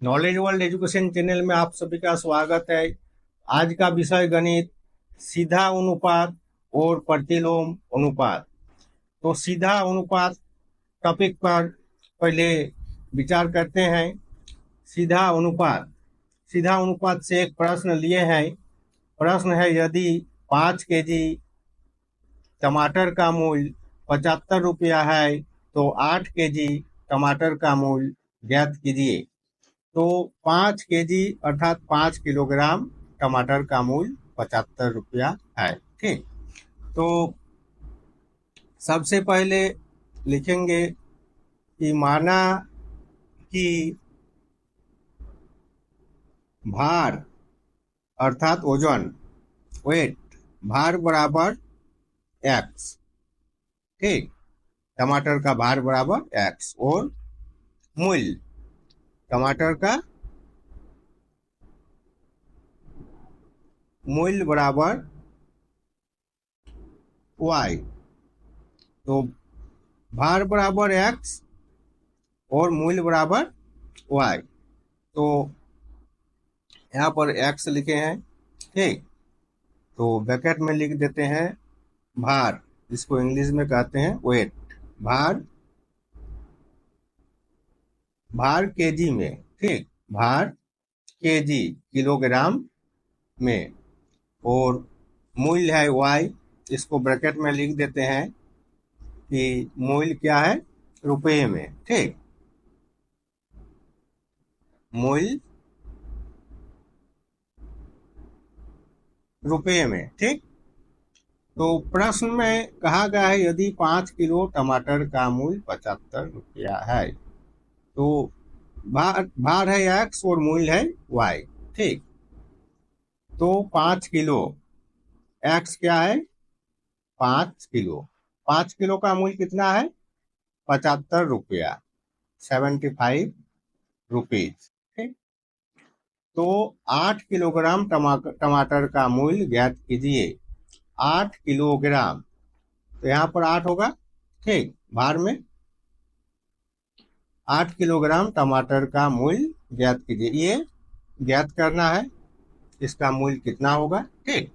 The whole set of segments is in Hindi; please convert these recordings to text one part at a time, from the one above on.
नॉलेज वर्ल्ड एजुकेशन चैनल में आप सभी का स्वागत है। आज का विषय गणित, सीधा अनुपात और प्रतिलोम अनुपात। तो सीधा अनुपात टॉपिक पर पहले विचार करते हैं। सीधा अनुपात से एक प्रश्न लिए हैं। प्रश्न है, यदि 5 केजी टमाटर का मूल्य 75 रुपया है तो 8 केजी टमाटर का मूल्य ज्ञात कीजिए। तो 5 केजी अर्थात 5 किलोग्राम टमाटर का मूल्य 75 रुपया है। ठीक, तो सबसे पहले लिखेंगे कि माना कि भार अर्थात वजन, वेट, भार बराबर एक्स। ठीक, टमाटर का भार बराबर एक्स और मूल्य टमाटर का मूल्य बराबर y। तो भार बराबर x और मूल्य बराबर y। तो यहाँ पर x लिखे हैं। ठीक, तो ब्रैकेट में लिख देते हैं भार, इसको इंग्लिश में कहते हैं वेट। भार केजी में। ठीक, भार केजी किलोग्राम में और मूल्य है y। इसको ब्रैकेट में लिख देते हैं कि मूल्य क्या है, रुपये में। ठीक, मूल्य रुपये में। ठीक, तो प्रश्न में कहा गया है यदि 5 किलो टमाटर का मूल्य 75 रुपया है तो भार है x और मूल्य है y। ठीक, तो 5 किलो, x क्या है 5 किलो, 5 किलो का मूल्य कितना है 75 रुपया, 75 रुपीज। ठीक, तो 8 किलोग्राम टमाटर का मूल्य ज्ञात कीजिए। 8 किलोग्राम, तो यहाँ पर 8 होगा। ठीक, भार में 8 किलोग्राम टमाटर का मूल्य ज्ञात कीजिए। ये ज्ञात करना है इसका मूल्य कितना होगा। ठीक,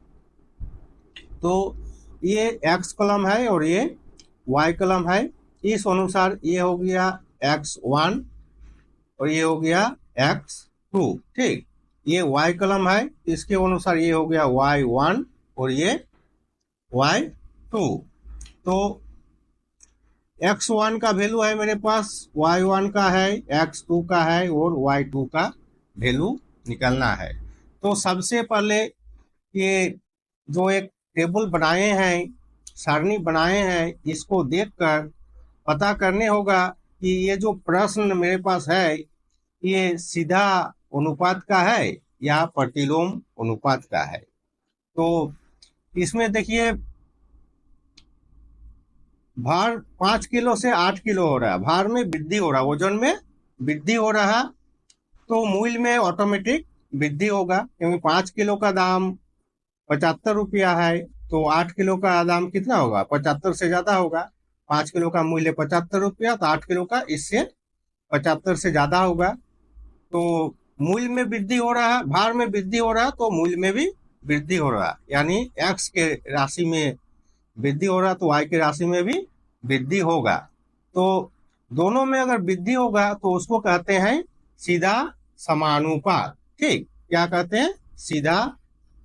तो ये x कलम है और ये y कलम है। इस अनुसार ये हो गया x1 और ये हो गया x2। ठीक, ये y कलम है, इसके अनुसार ये हो गया y1 और ये y2। तो x1 का वैल्यू है मेरे पास, y1 का है, x2 का है और y2 का वैल्यू निकलना है। तो सबसे पहले ये जो एक टेबल बनाए हैं, सारणी बनाए हैं, इसको देखकर पता करने होगा कि ये जो प्रश्न मेरे पास है ये सीधा अनुपात का है या प्रतिलोम अनुपात का है। तो इसमें देखिए भार 5 किलो से 8 किलो हो रहा है, भार में वृद्धि हो रहा है, वजन में वृद्धि हो रहा है, तो मूल्य में ऑटोमेटिक वृद्धि होगा। क्योंकि 5 किलो का दाम 75 रुपया है तो 8 किलो का दाम कितना होगा, 75 से ज्यादा होगा। 5 किलो का मूल्य 75 रुपया तो 8 किलो का इससे 75 से ज्यादा होगा। तो मूल्य में वृद्धि हो रहा है, भार में वृद्धि हो रहा है तो मूल्य में भी वृद्धि हो रहा है, यानी x के राशि में वृद्धि हो रहा है तो y की राशि में भी वृद्धि होगा। तो दोनों में अगर वृद्धि होगा तो उसको कहते हैं सीधा समानुपात। ठीक, क्या कहते हैं, सीधा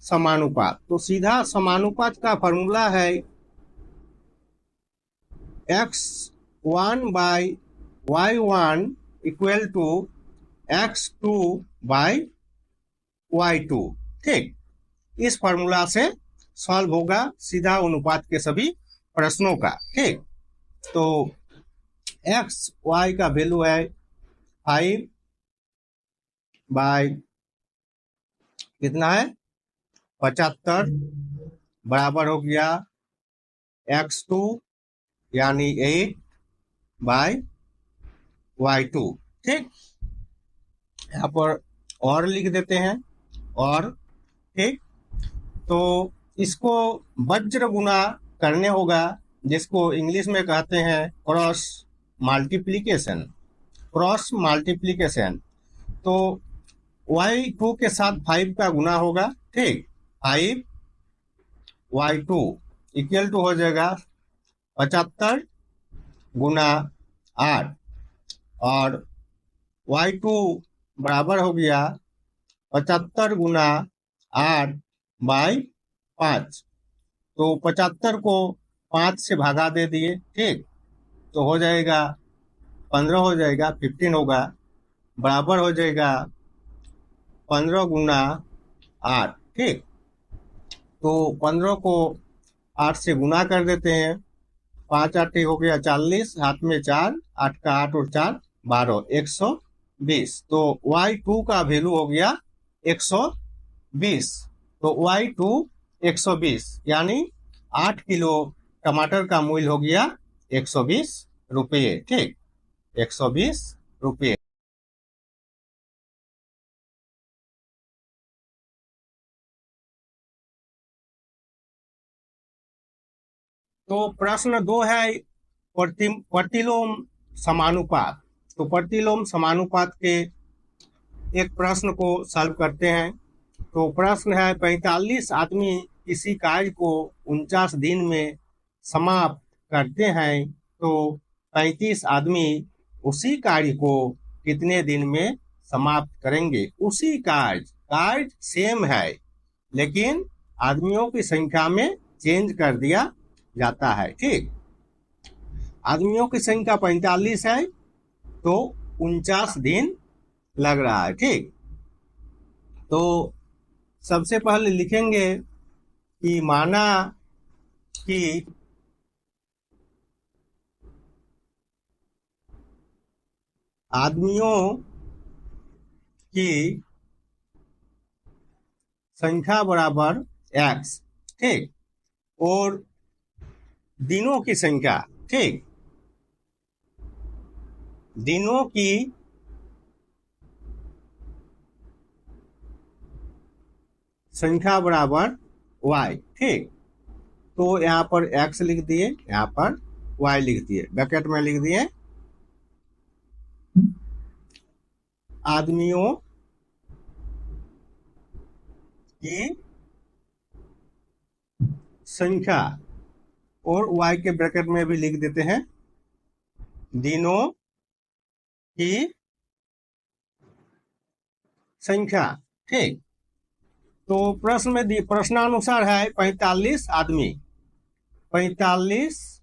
समानुपात। तो सीधा समानुपात का फॉर्मूला है x1 by y1 equal to x2 by y2। ठीक, इस फॉर्मूला से सॉल्व होगा सीधा अनुपात के सभी प्रश्नों का। ठीक, तो x y का वैल्यू है 5 बाई कितना है 75 बराबर हो गया x2 यानी 8 बाई y2। ठीक, यहाँ पर और लिख देते हैं और। ठीक, तो इसको वज्र गुना करने होगा, जिसको इंग्लिश में कहते हैं क्रॉस मल्टीप्लिकेशन। क्रॉस मल्टीप्लिकेशन, तो y2 के साथ 5 का गुना होगा, ठीक। 5y2 इक्वल टू हो जाएगा 75 गुना 8, और y2 बराबर हो गया 75 गुना 8 बाई 5। तो 75 को 5 से भागा दे दिए, ठीक। तो हो जाएगा 15 हो जाएगा, 15 होगा, बराबर हो जाएगा 15 गुना 8, ठीक। तो 15 को 8 से गुना कर देते हैं, 5 8 हो गया 40, हाथ में 4, 8 का 8 और 4 12, 120। तो y2 का वैल्यू हो गया 120। तो y2 120 यानी 8 किलो टमाटर का मूल्य हो गया 120 रुपये, ठीक, 120 रुपये। तो प्रश्न 2 है प्रतिलोम समानुपात। तो प्रतिलोम समानुपात के एक प्रश्न को सॉल्व करते हैं। तो प्रश्न है 45 आदमी किसी कार्य को 49 दिन में समाप्त करते हैं, तो 35 आदमी उसी कार्य को कितने दिन में समाप्त करेंगे। उसी कार्य सेम है, लेकिन आदमियों की संख्या में चेंज कर दिया जाता है, ठीक। आदमियों की संख्या 45 है, तो 49 दिन लग रहा है, ठीक। तो सबसे पहले लिखेंगे कि माना कि आदमियों की संख्या बराबर x, ठीक, और दिनों की संख्या, ठीक, दिनों की संख्या बराबर y, ठीक। तो यहाँ पर x लिख दिए, यहाँ पर y लिख दिए, ब्रैकेट में लिख दिए आदमियों की संख्या, और y के ब्रैकेट में भी लिख देते हैं दिनों की संख्या, ठीक। तो प्रश्न में प्रश्नानुसार है 45 आदमी। 45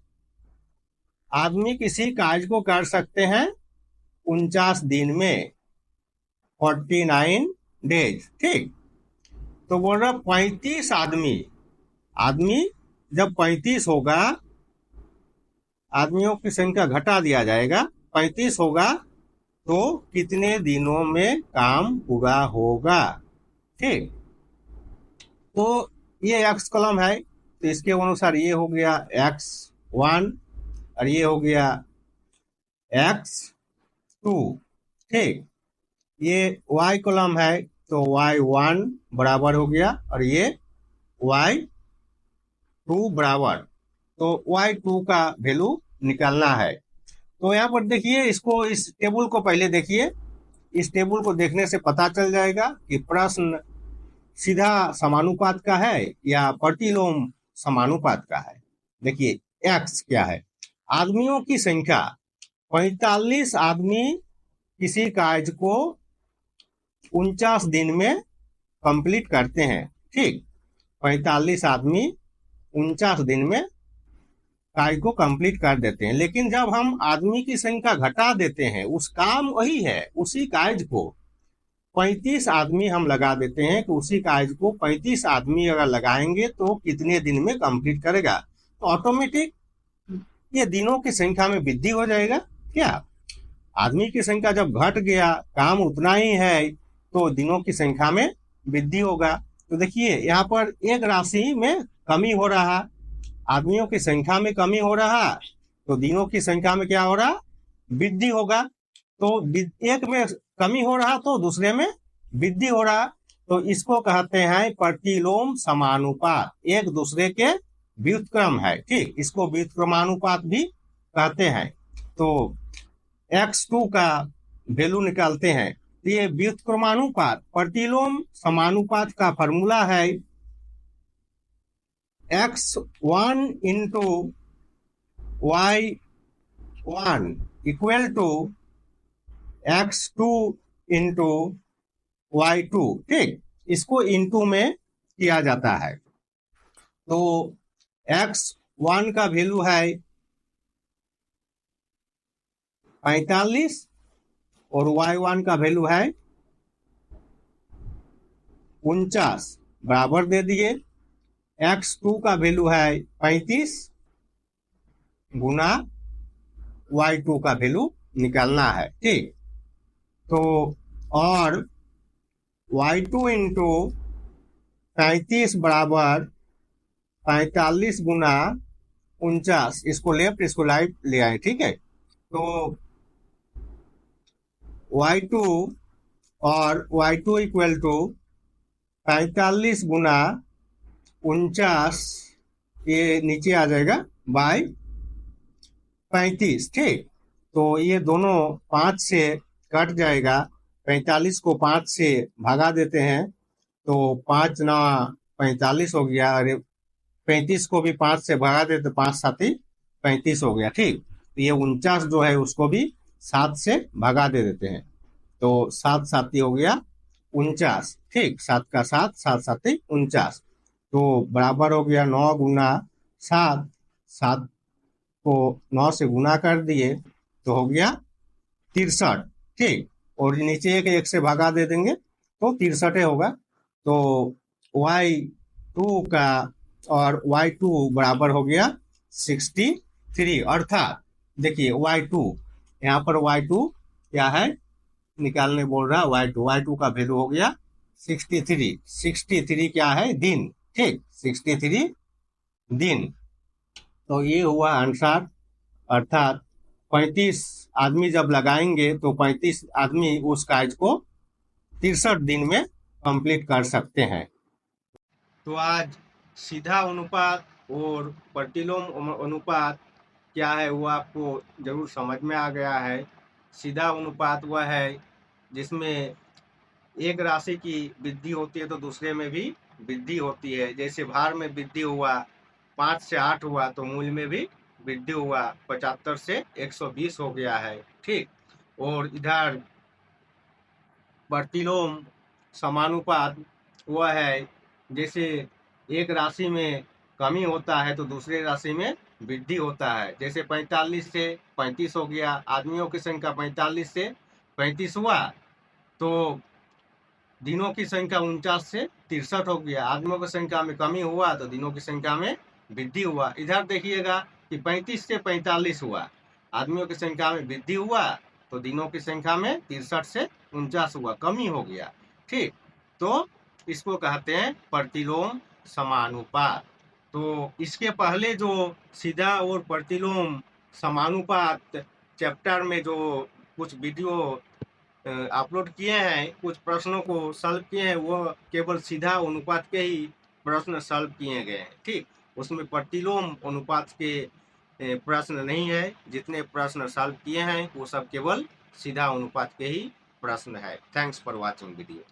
आदमी किसी कार्य को कर सकते हैं 49 दिन में, 49 डेज, ठीक। तो बोल रहा 35 आदमी जब 35 होगा, आदमियों की संख्या घटा दिया जाएगा, 35 होगा तो कितने दिनों में काम पूरा होगा, ठीक। तो ये x कॉलम है, तो इसके अनुसार ये हो गया x1 और ये हो गया x2, ठीक। ये y कॉलम है, तो y1 बराबर हो गया और ये y2 बराबर, तो y2 का वैल्यू निकालना है। तो यहाँ पर देखिए, इसको, इस टेबल को पहले देखिए। इस टेबल को देखने से पता चल जाएगा कि प्रश्न सीधा समानुपात का है या प्रतिलोम समानुपात का है। देखिए x क्या है, आदमियों की संख्या, 45 आदमी किसी कार्य को 49 दिन में कंप्लीट करते हैं, ठीक। 45 आदमी 49 दिन में कार्य को कंप्लीट कर देते हैं, लेकिन जब हम आदमी की संख्या घटा देते हैं, उस काम वही है, उसी कार्य को 35 आदमी हम लगा देते हैं कि उसी कार्य को 35 आदमी अगर लगाएंगे तो कितने दिन में कंप्लीट करेगा। तो ऑटोमेटिक ये दिनों की संख्या में वृद्धि हो जाएगा। क्या आदमी की संख्या जब घट गया, काम उतना ही है, तो दिनों की संख्या में वृद्धि होगा। तो देखिए यहाँ पर एक राशि में कमी हो रहा, आदमियों की संख्या में कमी हो रहा, तो दिनों की संख्या में क्या हो रहा, वृद्धि होगा। तो एक में कमी हो रहा तो दूसरे में वृद्धि हो रहा, तो इसको कहते हैं प्रतिलोम समानुपात, एक दूसरे के व्युत्क्रम है, ठीक। इसको व्युत्क्रमानुपात भी कहते हैं। तो x2 का वैल्यू निकालते हैं, ये व्युत्क्रमानुपात प्रतिलोम समानुपात का फॉर्मूला है x1 into y1 equal to x2 into y2। ठीक, इसको इंटू में किया जाता है। तो x1 का वैल्यू है 45 और y1 का वैल्यू है 49, बराबर दे दिए। x2 का वैल्यू है 35 गुना y2 का वैल्यू निकालना है। ठीक, तो और y2 इंटू 35 बराबर 45 गुना 49, इसको लेफ्ट इसको राइट ले आए। ठीक है, तो y2 और y2 इक्वल टू 45 गुना 49, ये नीचे आ जाएगा बाय 35। ठीक, तो ये दोनों 5 से कट जाएगा। 45 को 5 से भागा देते हैं तो 5 ना 45 हो गया। अरे 35 को भी 5 से भगा देते तो 5 साथी 35 हो गया। ठीक, तो ये 49 जो है उसको भी 7 से भगा दे देते हैं तो 7 साथी हो गया 49। ठीक, 7 का 7, 7 साथी 49, तो बराबर हो गया 9 गुना 7। 7 को 9 से गुना कर दिए तो हो गया 63। ठीक, और नीचे एक से भागा दे देंगे तो 63 होगा। तो y2 का और y2 बराबर हो गया 63। अर्थात देखिए y2, यहाँ पर y2 क्या है निकालने बोल रहा है। y2 का वैल्यू हो गया 63। 63 क्या है दिन। ठीक, 63 दिन। तो ये हुआ आंसर। अर्थात 35 आदमी जब लगाएंगे तो 35 आदमी उस कार्य को 63 दिन में कंप्लीट कर सकते हैं। तो आज सीधा अनुपात और प्रतिलोम अनुपात क्या है वो आपको जरूर समझ में आ गया है। सीधा अनुपात वह है जिसमें एक राशि की वृद्धि होती है तो दूसरे में भी वृद्धि होती है। जैसे भार में वृद्धि हुआ 5 से 8 हुआ तो मूल्य में भी वृद्धि हुआ 75 से 120 हो गया है। ठीक, और इधर प्रतिलोम समानुपात वह है जैसे एक राशि में कमी होता है तो दूसरे राशि में वृद्धि होता है। जैसे 45 से 35 हो गया, आदमियों की संख्या 45 से 35 हुआ तो दिनों की संख्या 49 से 63 हो गया। आदमियों की संख्या में कमी हुआ तो दिनों की संख्या में वृद्धि हुआ। इधर देखिएगा कि 35 से 45 हुआ, आदमियों की संख्या में वृद्धि हुआ तो दिनों की संख्या में 63 से 49 हुआ, कमी हो गया। ठीक, तो इसको कहते हैं प्रतिलोम समानुपात। तो इसके पहले जो सीधा और प्रतिलोम समानुपात चैप्टर में जो कुछ वीडियो अपलोड किए हैं, कुछ प्रश्नों को सॉल्व किए हैं, वो केवल सीधा अनुपात के ही प्रश्न सॉल्व किए गए हैं। ठीक, उसमें प्रतिलोम अनुपात के प्रश्न नहीं है। जितने प्रश्न सॉल्व किए हैं वो सब केवल सीधा अनुपात के ही प्रश्न है। Thanks for watching video.